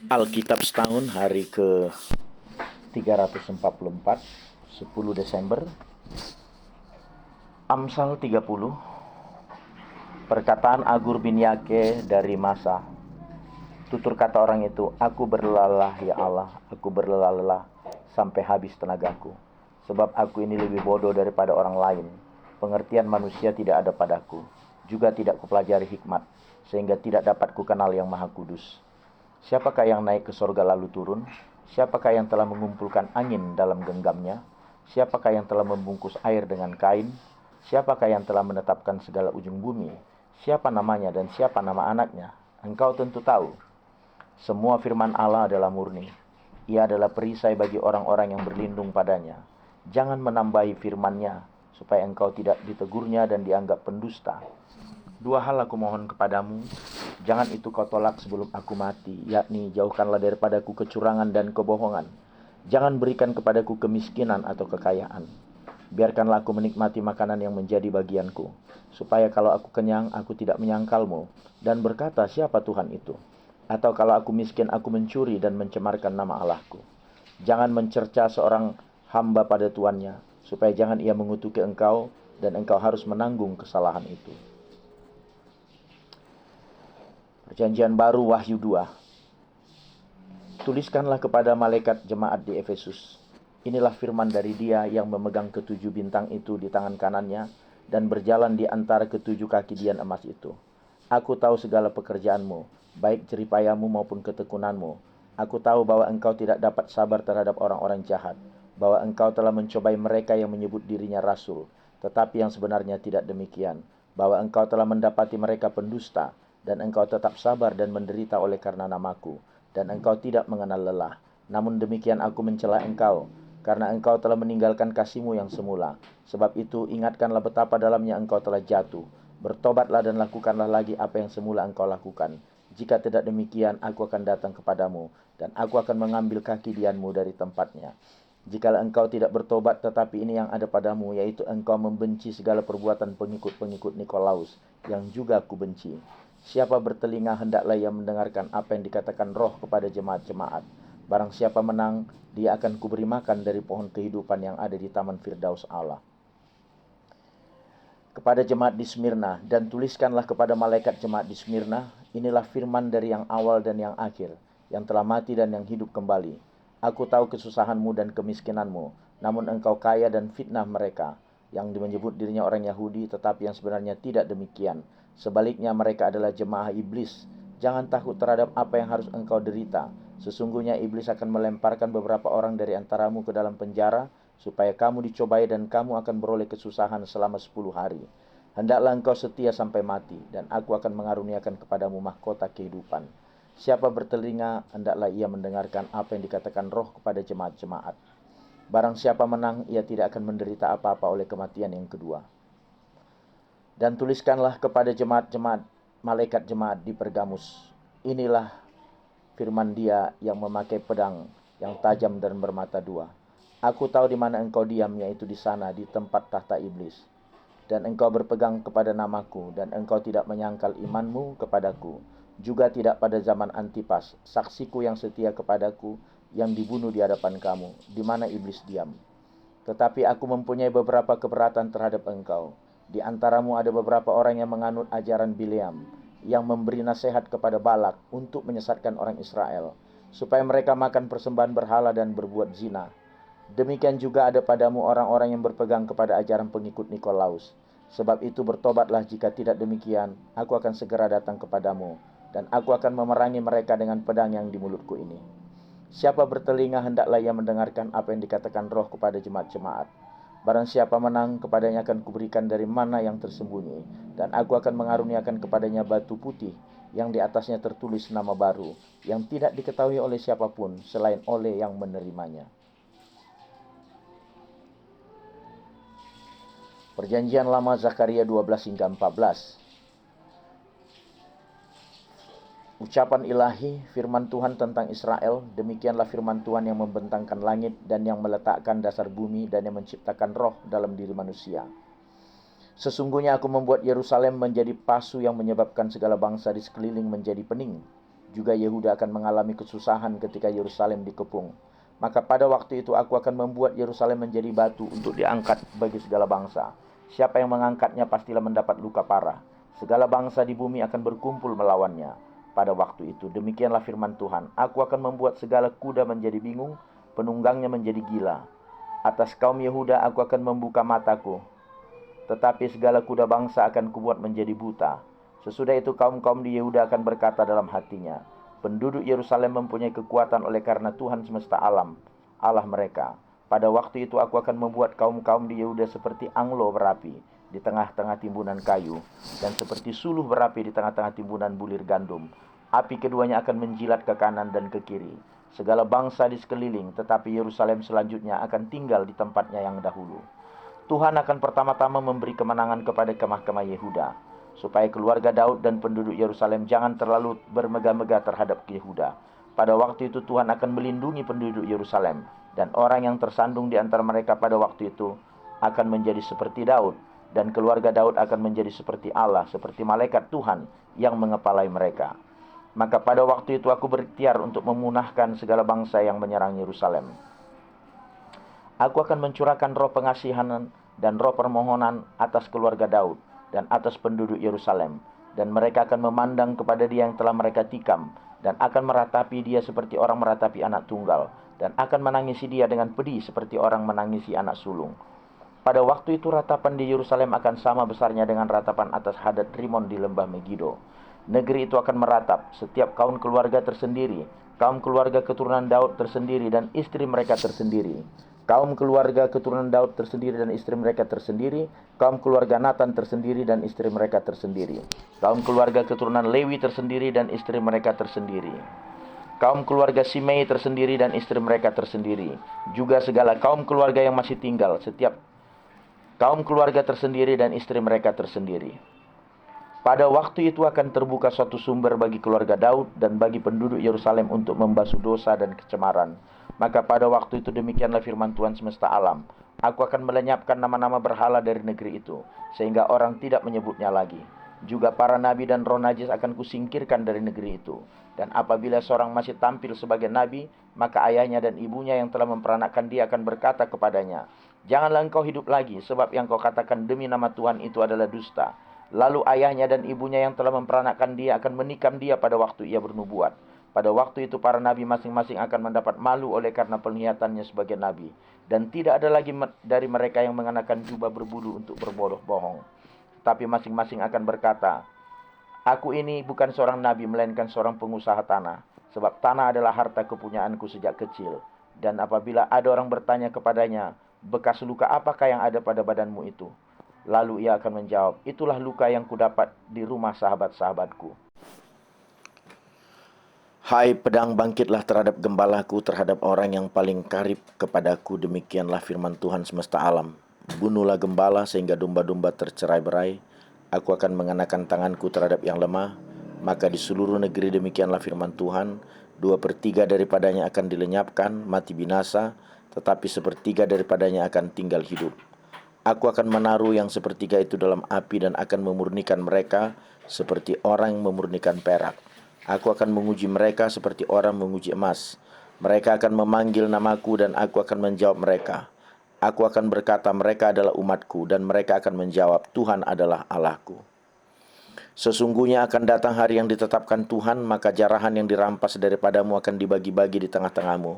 Alkitab setahun hari ke 344, 10 Desember. Amsal 30. Perkataan Agur bin Yake dari Masa. Tutur kata orang itu, aku berlelah ya Allah, aku berlelah-lelah sampai habis tenagaku. Sebab aku ini lebih bodoh daripada orang lain. Pengertian manusia tidak ada padaku. Juga tidak kupelajari hikmat, sehingga tidak dapat kukenal yang maha kudus. Siapakah yang naik ke sorga lalu turun? Siapakah yang telah mengumpulkan angin dalam genggamnya? Siapakah yang telah membungkus air dengan kain? Siapakah yang telah menetapkan segala ujung bumi? Siapa namanya dan siapa nama anaknya? Engkau tentu tahu. Semua firman Allah adalah murni. Ia adalah perisai bagi orang-orang yang berlindung padanya. Jangan menambahi firman-Nya, supaya engkau tidak ditegurnya dan dianggap pendusta. Dua hal aku mohon kepadamu, jangan itu kau tolak sebelum aku mati, yakni jauhkanlah daripadaku kecurangan dan kebohongan. Jangan berikan kepadaku kemiskinan atau kekayaan. Biarkanlah aku menikmati makanan yang menjadi bagianku, supaya kalau aku kenyang, aku tidak menyangkalmu, dan berkata, siapa Tuhan itu? Atau kalau aku miskin, aku mencuri dan mencemarkan nama Allahku. Jangan mencerca seorang hamba pada tuannya, supaya jangan ia mengutuki engkau, dan engkau harus menanggung kesalahan itu. Perjanjian Baru Wahyu 2. Tuliskanlah kepada malaikat jemaat di Efesus. Inilah firman dari Dia yang memegang ketujuh bintang itu di tangan kanannya dan berjalan di antara ketujuh kaki dian emas itu. Aku tahu segala pekerjaanmu, baik jeripayamu maupun ketekunanmu. Aku tahu bahwa engkau tidak dapat sabar terhadap orang-orang jahat, bahwa engkau telah mencobai mereka yang menyebut dirinya rasul, tetapi yang sebenarnya tidak demikian, bahwa engkau telah mendapati mereka pendusta, dan engkau tetap sabar dan menderita oleh karena namaku, dan engkau tidak mengenal lelah. Namun demikian aku mencela engkau, karena engkau telah meninggalkan kasihmu yang semula. Sebab itu ingatkanlah betapa dalamnya engkau telah jatuh. Bertobatlah dan lakukanlah lagi apa yang semula engkau lakukan. Jika tidak demikian, aku akan datang kepadamu, dan aku akan mengambil kaki dianmu dari tempatnya. Jikalau engkau tidak bertobat, tetapi ini yang ada padamu, yaitu engkau membenci segala perbuatan pengikut-pengikut Nikolaus, yang juga aku benci. Siapa bertelinga hendaklah ia mendengarkan apa yang dikatakan Roh kepada jemaat-jemaat. Barang siapa menang, dia akan kuberi makan dari pohon kehidupan yang ada di taman Firdaus Allah. Kepada jemaat di Smyrna, dan tuliskanlah kepada malaikat jemaat di Smyrna, inilah firman dari yang awal dan yang akhir, yang telah mati dan yang hidup kembali. Aku tahu kesusahanmu dan kemiskinanmu, namun engkau kaya dan fitnah mereka, yang menyebut dirinya orang Yahudi, tetapi yang sebenarnya tidak demikian. Sebaliknya mereka adalah jemaah iblis. Jangan takut terhadap apa yang harus engkau derita. Sesungguhnya iblis akan melemparkan beberapa orang dari antaramu ke dalam penjara, supaya kamu dicobai dan kamu akan beroleh kesusahan selama 10 hari. Hendaklah engkau setia sampai mati, dan aku akan mengaruniakan kepadamu mahkota kehidupan. Siapa bertelinga, hendaklah ia mendengarkan apa yang dikatakan Roh kepada jemaat-jemaat. Barang siapa menang, ia tidak akan menderita apa-apa oleh kematian yang kedua. Dan tuliskanlah kepada jemaat-jemaat, malaikat jemaat di Pergamus. Inilah firman Dia yang memakai pedang yang tajam dan bermata dua. Aku tahu di mana engkau diam, yaitu di sana, di tempat tahta iblis. Dan engkau berpegang kepada namaku, dan engkau tidak menyangkal imanmu kepadaku, juga tidak pada zaman Antipas, saksiku yang setia kepadaku, yang dibunuh di hadapan kamu, di mana iblis diam. Tetapi aku mempunyai beberapa keberatan terhadap engkau. Di antaramu ada beberapa orang yang menganut ajaran Bileam, yang memberi nasihat kepada Balak untuk menyesatkan orang Israel, supaya mereka makan persembahan berhala dan berbuat zina. Demikian juga ada padamu orang-orang yang berpegang kepada ajaran pengikut Nikolaus. Sebab itu bertobatlah, jika tidak demikian, aku akan segera datang kepadamu, dan aku akan memerangi mereka dengan pedang yang di mulutku ini. Siapa bertelinga, hendaklah ia mendengarkan apa yang dikatakan Roh kepada jemaat-jemaat. Barang siapa menang, kepadanya akan kuberikan dari mana yang tersembunyi, dan aku akan mengaruniakan kepadanya batu putih, yang di atasnya tertulis nama baru, yang tidak diketahui oleh siapapun, selain oleh yang menerimanya. Perjanjian Lama Zakaria 12 hingga 14. Ucapan ilahi, firman Tuhan tentang Israel. Demikianlah firman Tuhan yang membentangkan langit dan yang meletakkan dasar bumi dan yang menciptakan roh dalam diri manusia. Sesungguhnya aku membuat Yerusalem menjadi pasu yang menyebabkan segala bangsa di sekeliling menjadi pening. Juga Yehuda akan mengalami kesusahan ketika Yerusalem dikepung. Maka pada waktu itu aku akan membuat Yerusalem menjadi batu untuk diangkat bagi segala bangsa. Siapa yang mengangkatnya pastilah mendapat luka parah. Segala bangsa di bumi akan berkumpul melawannya. Pada waktu itu, demikianlah firman Tuhan, aku akan membuat segala kuda menjadi bingung, penunggangnya menjadi gila. Atas kaum Yehuda aku akan membuka mataku, tetapi segala kuda bangsa akan kubuat menjadi buta. Sesudah itu kaum-kaum di Yehuda akan berkata dalam hatinya, penduduk Yerusalem mempunyai kekuatan oleh karena Tuhan semesta alam, Allah mereka. Pada waktu itu aku akan membuat kaum-kaum di Yehuda seperti anglo berapi di tengah-tengah timbunan kayu, dan seperti suluh berapi di tengah-tengah timbunan bulir gandum. Api keduanya akan menjilat ke kanan dan ke kiri. Segala bangsa di sekeliling, tetapi Yerusalem selanjutnya akan tinggal di tempatnya yang dahulu. Tuhan akan pertama-tama memberi kemenangan kepada kemah-kemah Yehuda, supaya keluarga Daud dan penduduk Yerusalem jangan terlalu bermegah-megah terhadap Yehuda. Pada waktu itu Tuhan akan melindungi penduduk Yerusalem, dan orang yang tersandung di antara mereka pada waktu itu akan menjadi seperti Daud, dan keluarga Daud akan menjadi seperti Allah, seperti malaikat Tuhan yang mengepalai mereka. Maka pada waktu itu aku berikhtiar untuk memunahkan segala bangsa yang menyerang Yerusalem. Aku akan mencurahkan roh pengasihan dan roh permohonan atas keluarga Daud dan atas penduduk Yerusalem, dan mereka akan memandang kepada dia yang telah mereka tikam, dan akan meratapi dia seperti orang meratapi anak tunggal, dan akan menangisi dia dengan pedih seperti orang menangisi anak sulung. Pada waktu itu ratapan di Yerusalem akan sama besarnya dengan ratapan atas Hadad Rimon di lembah Megido. Negeri itu akan meratap, setiap kaum keluarga tersendiri, kaum keluarga keturunan Daud tersendiri dan istri mereka tersendiri. Kaum keluarga keturunan Daud tersendiri dan istri mereka tersendiri, kaum keluarga Nathan tersendiri dan istri mereka tersendiri, kaum keluarga keturunan Lewi tersendiri dan istri mereka tersendiri, kaum keluarga Simei tersendiri dan istri mereka tersendiri, juga segala kaum keluarga yang masih tinggal, setiap kaum keluarga tersendiri dan istri mereka tersendiri. Pada waktu itu akan terbuka suatu sumber bagi keluarga Daud dan bagi penduduk Yerusalem untuk membasuh dosa dan kecemaran. Maka pada waktu itu demikianlah firman Tuhan semesta alam, aku akan melenyapkan nama-nama berhala dari negeri itu, sehingga orang tidak menyebutnya lagi. Juga para nabi dan roh najis akan kusingkirkan dari negeri itu. Dan apabila seorang masih tampil sebagai nabi, maka ayahnya dan ibunya yang telah memperanakkan dia akan berkata kepadanya, janganlah engkau hidup lagi, sebab yang kau katakan demi nama Tuhan itu adalah dusta. Lalu ayahnya dan ibunya yang telah memperanakkan dia akan menikam dia pada waktu ia bernubuat. Pada waktu itu para nabi masing-masing akan mendapat malu oleh karena penglihatannya sebagai nabi. Dan tidak ada lagi dari mereka yang mengenakan jubah berbulu untuk berbohong. Tapi masing-masing akan berkata, aku ini bukan seorang nabi melainkan seorang pengusaha tanah. Sebab tanah adalah harta kepunyaanku sejak kecil. Dan apabila ada orang bertanya kepadanya, bekas luka apakah yang ada pada badanmu itu? Lalu ia akan menjawab, itulah luka yang kudapat di rumah sahabat-sahabatku. Hai pedang, bangkitlah terhadap gembalaku, terhadap orang yang paling karib kepadaku. Demikianlah firman Tuhan semesta alam. Bunuhlah gembala sehingga domba-domba tercerai-berai. Aku akan mengenakan tanganku terhadap yang lemah. Maka di seluruh negeri demikianlah firman Tuhan, 2/3 daripadanya akan dilenyapkan, mati binasa, tetapi 1/3 daripadanya akan tinggal hidup. Aku akan menaruh yang 1/3 itu dalam api dan akan memurnikan mereka seperti orang memurnikan perak. Aku akan menguji mereka seperti orang menguji emas. Mereka akan memanggil namaku dan aku akan menjawab mereka. Aku akan berkata mereka adalah umatku dan mereka akan menjawab Tuhan adalah Allahku. Sesungguhnya akan datang hari yang ditetapkan Tuhan, maka jarahan yang dirampas daripadamu akan dibagi-bagi di tengah-tengahmu.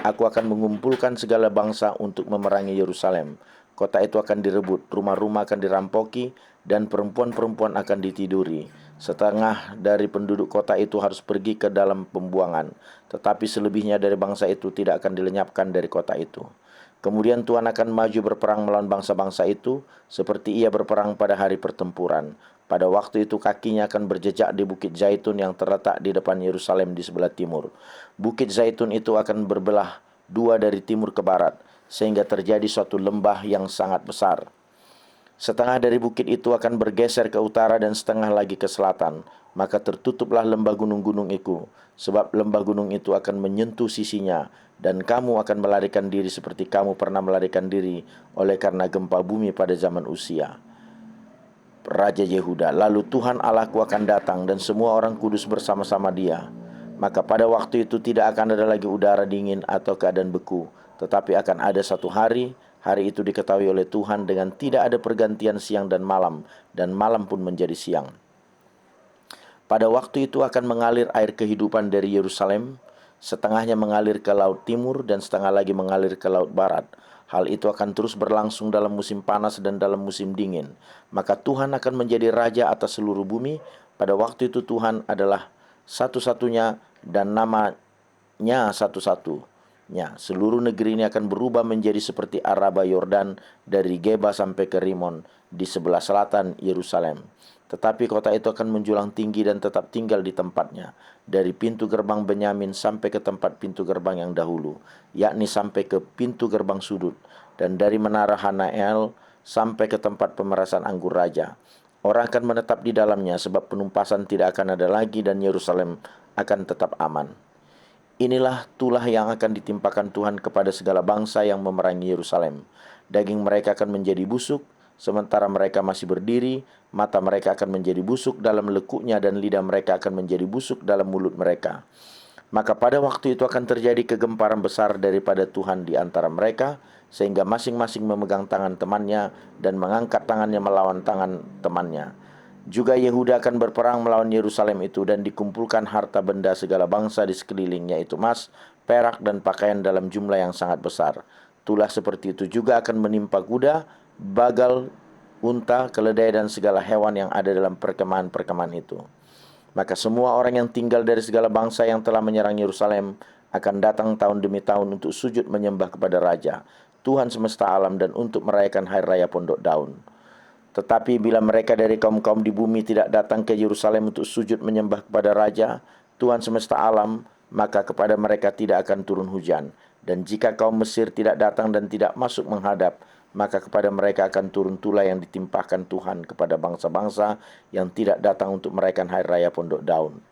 Aku akan mengumpulkan segala bangsa untuk memerangi Yerusalem. Kota itu akan direbut, rumah-rumah akan dirampoki, dan perempuan-perempuan akan ditiduri. Setengah dari penduduk kota itu harus pergi ke dalam pembuangan, tetapi selebihnya dari bangsa itu tidak akan dilenyapkan dari kota itu. Kemudian Tuhan akan maju berperang melawan bangsa-bangsa itu, seperti ia berperang pada hari pertempuran. Pada waktu itu kakinya akan berjejak di Bukit Zaitun yang terletak di depan Yerusalem di sebelah timur. Bukit Zaitun itu akan berbelah dua dari timur ke barat, sehingga terjadi suatu lembah yang sangat besar. Setengah dari bukit itu akan bergeser ke utara dan setengah lagi ke selatan. Maka tertutuplah lembah gunung-gunung itu, sebab lembah gunung itu akan menyentuh sisinya, dan kamu akan melarikan diri seperti kamu pernah melarikan diri oleh karena gempa bumi pada zaman Usia, Raja Yehuda. Lalu Tuhan Allahku akan datang dan semua orang kudus bersama-sama dia. Maka pada waktu itu tidak akan ada lagi udara dingin atau keadaan beku, tetapi akan ada satu hari, hari itu diketahui oleh Tuhan dengan tidak ada pergantian siang dan malam pun menjadi siang. Pada waktu itu akan mengalir air kehidupan dari Yerusalem, setengahnya mengalir ke laut timur dan setengah lagi mengalir ke laut barat. Hal itu akan terus berlangsung dalam musim panas dan dalam musim dingin. Maka Tuhan akan menjadi raja atas seluruh bumi. Pada waktu itu Tuhan adalah satu-satunya dan namanya satu-satunya. Seluruh negeri ini akan berubah menjadi seperti Araba Yordan dari Geba sampai ke Rimon di sebelah selatan Yerusalem. Tetapi kota itu akan menjulang tinggi dan tetap tinggal di tempatnya, dari pintu gerbang Benyamin sampai ke tempat pintu gerbang yang dahulu, yakni sampai ke pintu gerbang sudut, dan dari menara Hanael sampai ke tempat pemerasan anggur raja. Orang akan menetap di dalamnya sebab penumpasan tidak akan ada lagi dan Yerusalem akan tetap aman. Inilah tulah yang akan ditimpakan Tuhan kepada segala bangsa yang memerangi Yerusalem. Daging mereka akan menjadi busuk, sementara mereka masih berdiri, mata mereka akan menjadi busuk dalam lekuknya dan lidah mereka akan menjadi busuk dalam mulut mereka. Maka pada waktu itu akan terjadi kegemparan besar daripada Tuhan di antara mereka, sehingga masing-masing memegang tangan temannya dan mengangkat tangannya melawan tangan temannya. Juga Yehuda akan berperang melawan Yerusalem itu dan dikumpulkan harta benda segala bangsa di sekelilingnya, yaitu emas, perak, dan pakaian dalam jumlah yang sangat besar. Tulah seperti itu juga akan menimpa kuda, bagal, unta, keledai, dan segala hewan yang ada dalam perkemahan-perkemahan itu. Maka semua orang yang tinggal dari segala bangsa yang telah menyerang Yerusalem akan datang tahun demi tahun untuk sujud menyembah kepada Raja, Tuhan semesta alam, dan untuk merayakan Hari Raya Pondok Daun. Tetapi bila mereka dari kaum-kaum di bumi tidak datang ke Yerusalem untuk sujud menyembah kepada Raja, Tuhan semesta alam, maka kepada mereka tidak akan turun hujan. Dan jika kaum Mesir tidak datang dan tidak masuk menghadap, maka kepada mereka akan turun tulah yang ditimpahkan Tuhan kepada bangsa-bangsa yang tidak datang untuk merayakan Hari Raya Pondok Daun.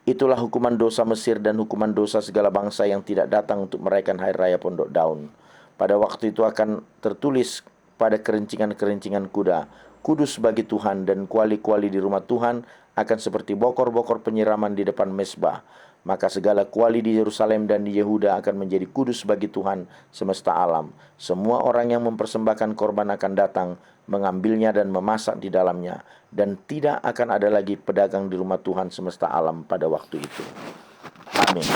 Itulah hukuman dosa Mesir dan hukuman dosa segala bangsa yang tidak datang untuk merayakan Hari Raya Pondok Daun. Pada waktu itu akan tertulis pada kerincingan-kerincingan kuda, kudus bagi Tuhan, dan kuali-kuali di rumah Tuhan akan seperti bokor-bokor penyiraman di depan mezbah. Maka segala kuali di Yerusalem dan di Yehuda akan menjadi kudus bagi Tuhan semesta alam. Semua orang yang mempersembahkan korban akan datang, mengambilnya dan memasak di dalamnya. Dan tidak akan ada lagi pedagang di rumah Tuhan semesta alam pada waktu itu. Amin.